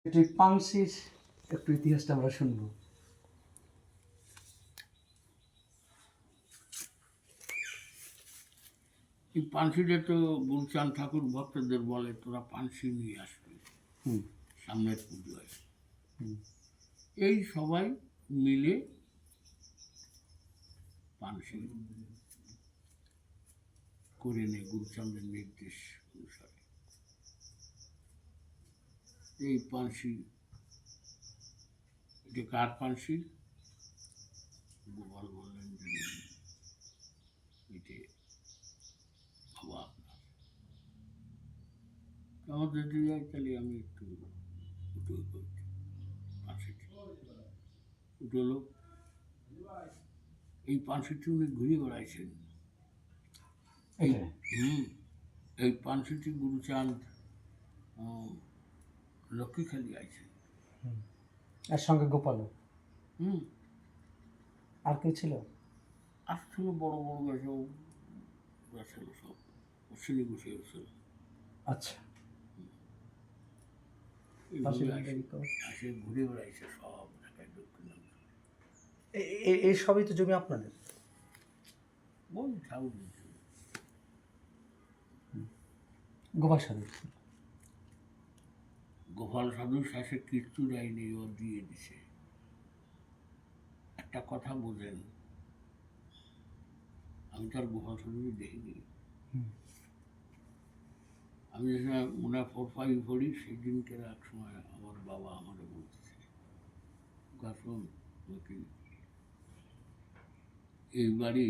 এটি পানসির একটু ইতিহাসটা আমরা শুনবো। এই পানসিটা তো গুরুচাঁদ ঠাকুর ভক্তদের বলে তোরা পানসি নিয়ে আসবি সামনের পুজোয়। এই সবাই মিলে পানসি করে নেয় গুরুচাঁদের নির্দেশ অনুসারে। এই পানসি, এটা কার পানসি? গোপাল বললেন যে এটা বাবা আপনার। আমার যদি যাই তাহলে আমি একটু উঠে করছি পানসিটি উঠলো। এই পানসিটি উনি ঘুরে বেড়াইছেন। এই পানসিটি গুরুচাঁদ লক্ষ্মীখালি আছে। এর সঙ্গে গোপালও আর কেউ ছিল? আসছিল বড় বড় গাছও গাছিল, সব অশ্বিনী বসে গেছিল। আচ্ছা, আসে ঘুরে বেড়াইছে সব ঢাকায় দক্ষিণ। এই সবই তো জমি আপনাদের? বল ঠাকুর গোপাল সাধু, গোপাল সাধু শেষে কিচ্ছু দেয়নি, ও দিয়ে দিছে। একটা কথা বোঝেন, আমি তো আর গোপাল সাধুকে দেখিনি। আমি যখন মনে 4-5 পড়ি, সেই দিনকে এক সময় আমার বাবা আমাকে বলতেছে, গাছন নাকি এই বাড়ি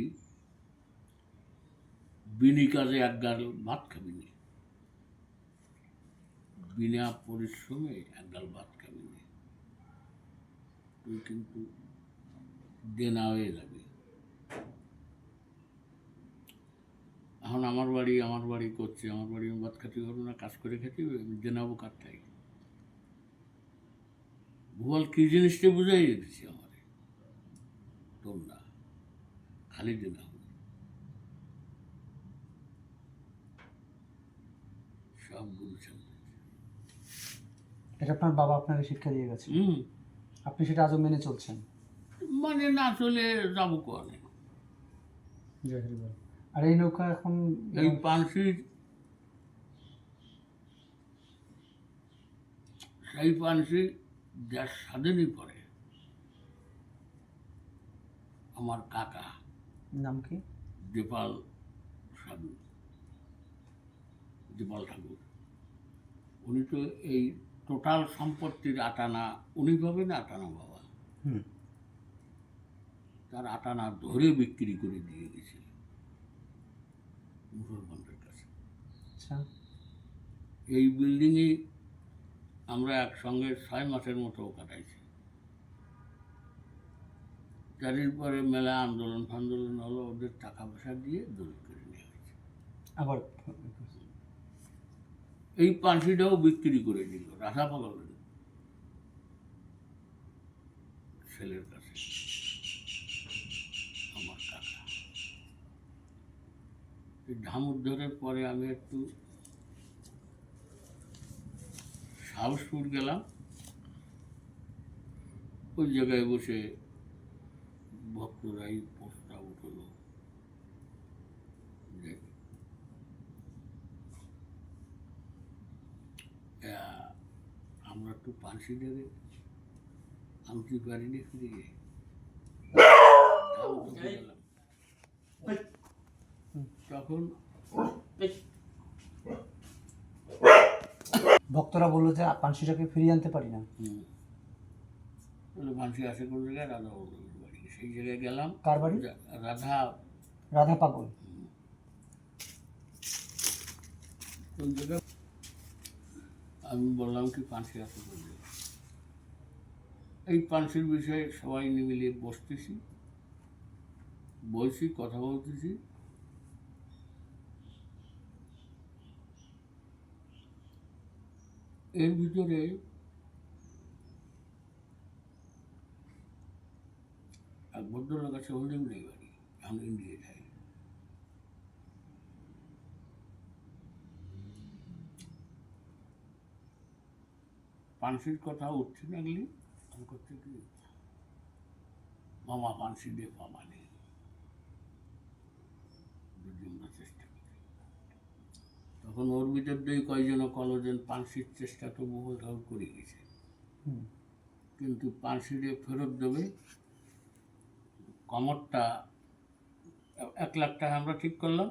বিনি কাজে এক গাল ভাত খাবি নি, বিনা পরিশ্রমে এক গাল ভাত খাবি নি, তুই কিন্তু দেনা হয়ে যাবে। এখন আমার বাড়ি করছে, আমার বাড়ি আমি ভাত খাতে পারবো না, কাজ করে খেতে আমি দেনাবো কার থেকে? ভুয়াল কি জিনিসটা বুঝাই দিচ্ছি আমার, তোর না খালি দেনা হবে সব বলছেন। এটা আপনার বাবা আপনাকে শিক্ষা দিয়ে গেছে, আপনি সেটা আজও মেনে চলছেন? মানে না চলে যাবো কোয়ানে। আর এই নৌকা এখন এই পানসির, সেই পানসি দেশ স্বাধীনই পড়ে আমার কাকা নাম কি? দেপাল সাধু, দেপাল ঠাকুর। উনি তো এই টোটাল সম্পত্তির 8 আনা উনি পাবেন, 8 আনা বাবা। তার 8 আনা ধরে বিক্রি করে দিয়ে গেছিল মুসলমানদের কাছে। এই বিল্ডিংয়ে আমরা একসঙ্গে 6 মাসের মতো কাটাইছি। তার পরে মেলা আন্দোলন ফান্দোলন হলো, ওদের টাকা পয়সা দিয়ে দলিল করে নেওয়া হয়েছে। আবার এই পানসিটাও বিক্রি করে দিল রাধা পাগলের ছেলের কাছে, আমার কাকা। এই ধাম উদ্ধারের পরে আমি একটু সাহসপুর গেলাম, ওই জায়গায় বসে ভক্তরাই প্রস্তাব উঠলো যে আমরা একটু পানসি দেবে আনতে পারিনি, ফিরে গিয়ে তখন ভক্তরা বললো যে পানসিটাকে ফিরিয়ে আনতে পারি না। পানসি আসে কোন জায়গায়? রাধা পাগলের বাড়ি। সেই জায়গায় গেলাম। কার বাড়ি? রাধা পাগল। ওই জায়গায় আমি বললাম কি পানসি আসে কোন জায়গায়? এই পানসির বিষয়ে সবাই মিলিয়ে বসতেছি, বলছি, কথা বলতেছি। এর ভিতরে এক ভদ্রলোক আছে, হোল্ডিং নেই বাড়ি, আমি ইন্ডিয়া যাই। পানসির কথা উঠছে না গেলি আমি করতে কি মামা পানসি দিয়ে পামা নেই, যদি আমরা চেষ্টা করি। তখন ওর ভিতর দিয়ে কয়জন কলজন পানসির চেষ্টা তো বহু করে গেছে, কিন্তু পানসি দিয়ে ফেরত দেবে কমরটা 1,00,000 টাকা আমরা ঠিক করলাম,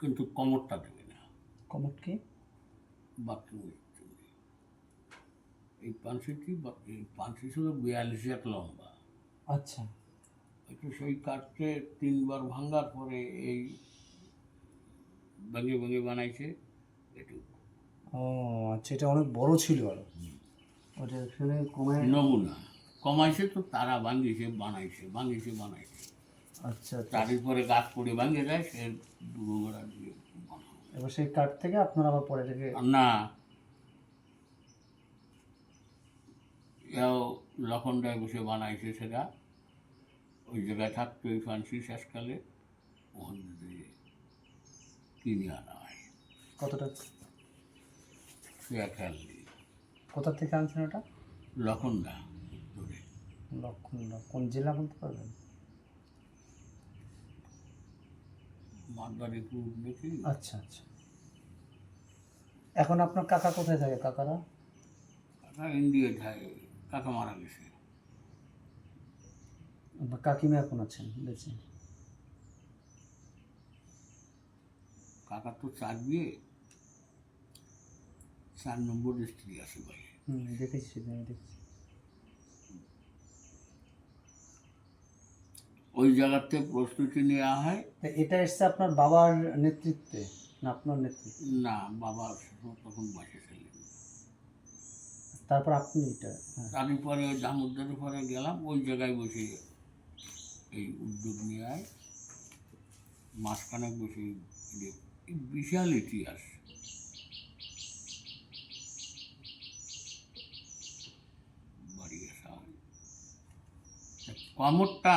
কিন্তু কমরটা দেবে না। কমট কি? বাথরুমের জন্য এই পানসিটি, এই পানসি ছিল 42 হাত লম্বা। আচ্ছা, একটু সেই কাঠে 3 বার ভাঙার পরে এই ভেঙে ভেঙে বানাইছে একটু ও আচ্ছা, এটা অনেক বড় ছিল আরো, ওটা আসলে কমায়। নমুনা কমাইছে তো তারা ভাঙিয়েছে বানাইছে, ভাঙিয়েছে বানাইছে। আচ্ছা আচ্ছা। তারই পরে গাছ পড়ে ভাঙে যায়, সে দুর্গা দিয়ে বানানো। এবার সেই কাঠ থেকে আপনারা আবার পরে থেকে না, এও লখনটায় বসে বানাইছে সেটা, ওই জায়গায় থাকতো ওই ফান্সি শেষকালে, ওখান থেকে কিনে আনা হয়। কত টাকা? সে খেয়াল নেই। কোথা থেকে আনছেন ওটা? লখনদা ধরে লক্ষণদা কোন জেলা বলতে পারবেন? মাদারীপুর নাকি। আচ্ছা আচ্ছা। এখন আপনার কাকা কোথায় থাকে? কাকারা? কাকা ইন্ডিয়ায় থাকে, কাকা মারা গেছে। বা কাকিমা এখন আছেন বেঁচে? কাকা তো 4 বিয়ে, 4 নম্বর স্ত্রী আছে ভাই। দেখেছি, সেদিন আমি দেখেছি। ওই জায়গাতে প্রস্তুতি নেওয়া হয়। তা এটা এসছে আপনার বাবার নেতৃত্বে না আপনার নেতৃত্বে? না, বাবা তখন বাসে ছিলেন। তারপর আপনি এটা? হ্যাঁ। তারপরে দামোদরের পরে গেলাম, ওই জায়গায় বসে এই উদ্যোগ নিয়ে আয়, মাঝখানে বসে এই বিশাল ইতিহাস। বাড়ি আসা হয়, কমরটা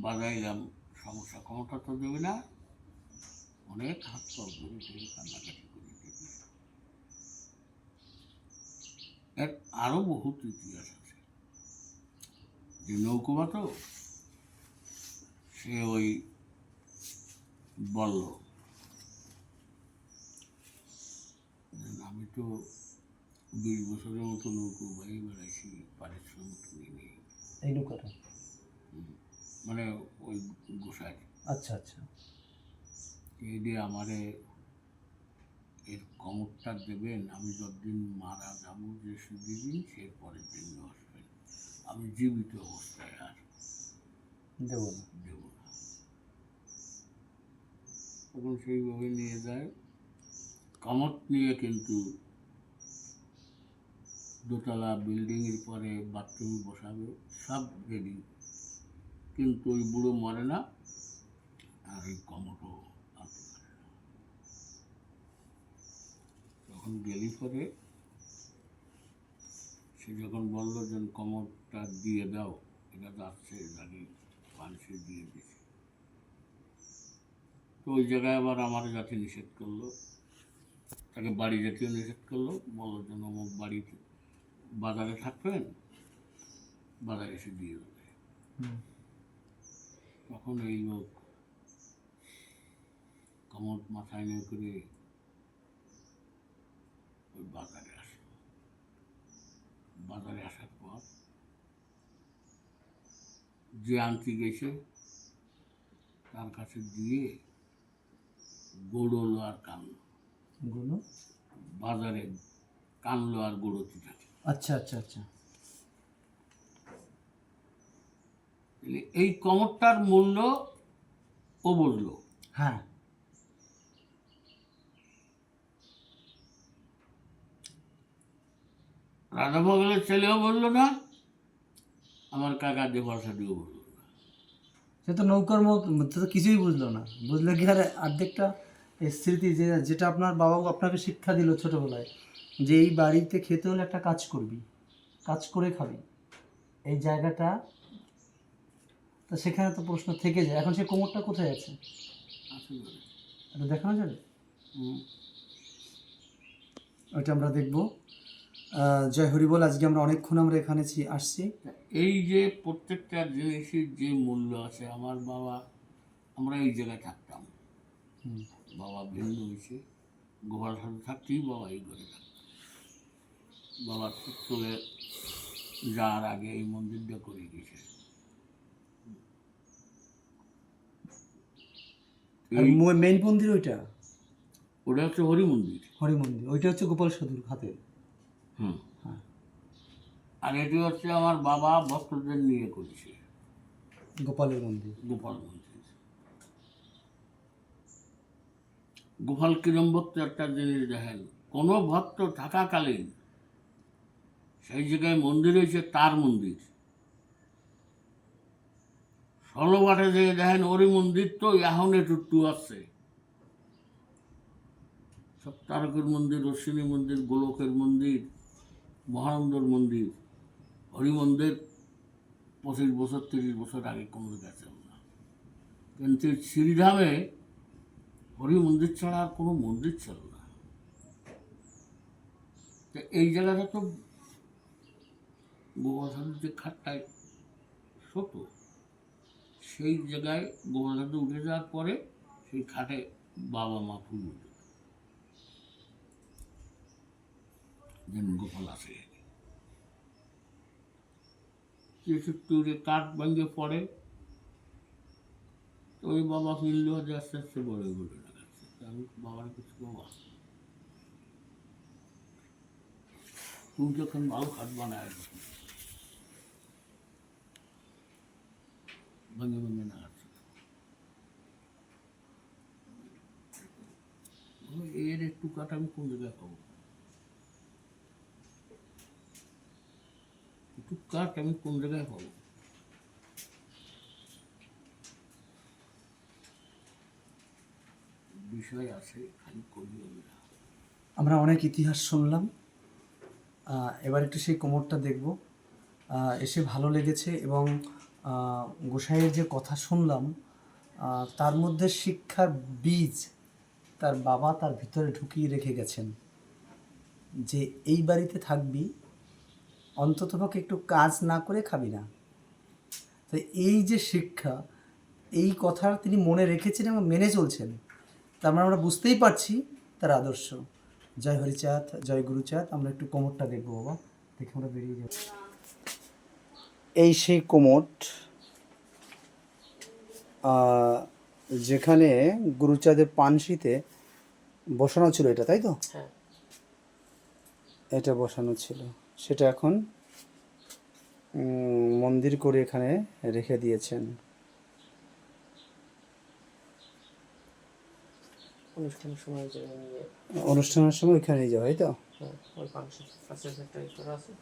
বাজাইলাম, সমস্যা কমরটা তো দেবে না, অনেক হাত পা ধরে ধরে কান্নাকাটি করে দেবে। এর আরও বহুত ইতিহাস আছে। যে নৌকোবা তো সে ওই বলল, আমি তো 20 বছরের মতো নৌকো বাইরে বেড়াইছি, পারিশ্রমিক নেই। এই নৌকাটা মানে ওই গোসাই। আচ্ছা আচ্ছা। এই দিয়ে আমারে এর কমরটা দেবেন, আমি যতদিন মারা যাবো যে সেদিন সে পরের দিন আসবেন, আমি জীবিত অবস্থায় আর দেবো না। দেব না। তখন সেইভাবে নিয়ে যায়, কমর নিয়ে কিন্তু দোতলা বিল্ডিংয়ের পরে বাথরুমে বসাবে, সব রেডি, কিন্তু ওই বুড়ো মরে না, আর ওই কমরও আনতে পারে না। তখন গেলি পরে সে যখন বললো যে কমরটা দিয়ে দাও, এটা যাচ্ছে জানি পানসি দিয়ে দিছে। তো ওই জায়গায় আবার আমার যাতে নিষেধ করলো, তাকে বাড়ি যেতেও নিষেধ করলো, বলার জন্য অমুক বাড়িতে বাজারে থাকবেন, বাজারে এসে দিয়ে দেবে। তখন এই লোক কমর মাথায় নিয়ে করে ওই বাজারে আসলো। বাজারে আসার পর যে আনতে গেছে তার কাছে দিয়ে গোড়লো আর কানলো। গুলো বাজারে কানলো আর গোড়তে থাকে। আচ্ছা আচ্ছা আচ্ছা। এই কমরটার মূল্য ও বুঝলো। হ্যাঁ। রাধা ভগলের ছেলেও বললো না, আমার কাকা দেবাসাদিও বললো না। সে তো নৌকার মধ্যে তো কিছুই বুঝলো না, বুঝলে কি আর অর্ধেকটা স্মৃতি যেটা আপনার বাবা আপনাকে শিক্ষা দিল ছোটোবেলায়, যে এই বাড়িতে খেতে হলে একটা কাজ করবি, কাজ করে খাবি, এই জায়গাটা তো সেখানে তো প্রশ্ন থেকে যায়। এখন সে কোমরটা কোথায় আছে এটা দেখানো যাবে? ওইটা আমরা দেখব। জয় হরি বল। আজকে আমরা অনেকক্ষণ এখানে আসছি। এই যে প্রত্যেকটা জিনিসের যে মূল্য আছে, আমার বাবা, আমরা এই জায়গায় থাকতাম, বাবা ভিন্ন হয়েছে, গোপাল সাথে থাকতেই বাবা এই ঘরে থাকত। বাবার চলে যাওয়ার আগে এই মন্দিরটা করে গেছে। আর মেইন মন্দির ওইটা, ওটা হচ্ছে হরি মন্দির। হরি মন্দির ওইটা হচ্ছে গোপাল সাধুর হাতে। হুম। হ্যাঁ। আর এটি হচ্ছে আমার বাবা ভক্তদের নিয়ে করেছে গোপালের মন্দির। গোপাল মন্দির। গোপাল কিরম ভক্ত একটা জিনিস দেখেন, কোনো ভক্ত থাকাকালীন সেই জায়গায় মন্দির হয়েছে তার মন্দির। 16 বাটে যে দেখেন ওরই মন্দির তো এখন একটু আছে, সব তারকের মন্দির, অশ্বিনী মন্দির, গোলকের মন্দির, মহানন্দর মন্দির, হরি মন্দির 25 বছর 30 বছর আগে কমে গেছে না। কিন্তু শ্রীধামে হরি মন্দির ছাড়া আর কোনো মন্দির ছিল না। তো এই জায়গাটা তো গোপালসাধুর যে খাটটায় ছোট, সেই জায়গায় গোপালসাধু উঠে যাওয়ার পরে সেই খাটে বাবা মা পুজো যেন গোপাল আসে। একটু কাঠ ভেঙে পড়ে, তো ওই বাবা ফিরল যে আস্তে আস্তে বড় বলে লাগাচ্ছে। আমি বাবার কিছু, বাবা তুই যখন ভালো খাট বানায় ভেঙে ভেঙে লাগাচ্ছে, এর একটু কাঠ আমি কোন জায়গায় পাবো, একটু কাঠ আমি কোন জায়গায় পাবো। বিষয় আছে, খালি করি না। আমরা অনেক ইতিহাস শুনলাম, এবার একটু সেই কোমরটা দেখব। এসে ভালো লেগেছে এবং গোসাইয়ের যে কথা শুনলাম তার মধ্যে শিক্ষার বীজ তার বাবা তার ভিতরে ঢুকিয়ে রেখে গেছেন, যে এই বাড়িতে থাকবি, অন্ততপক্ষে একটু কাজ না করে খাবি না। তো এই যে শিক্ষা, এই কথা তিনি মনে রেখেছেন এবং মেনে চলছেন, তার মানে আমরা বুঝতেই পারছি তার আদর্শ। জয় হরিচাঁদ, জয় গুরুচাঁদ। আমরা একটু কোমরটা দেখবো বাবা, দেখে আমরা বেরিয়ে যাব। এই সেই কোমর যেখানে গুরুচাঁদের পানসিতে বসানো ছিল, এটা তাই তো? হ্যাঁ, এটা বসানো ছিল, সেটা এখন মন্দির করে এখানে রেখে দিয়েছেন। অনুষ্ঠানের সময় যে নিয়ে, অনুষ্ঠানের সময় এখানে যাওয়া, তাই তো? হ্যাঁ, ওই পাশে একটা আছে।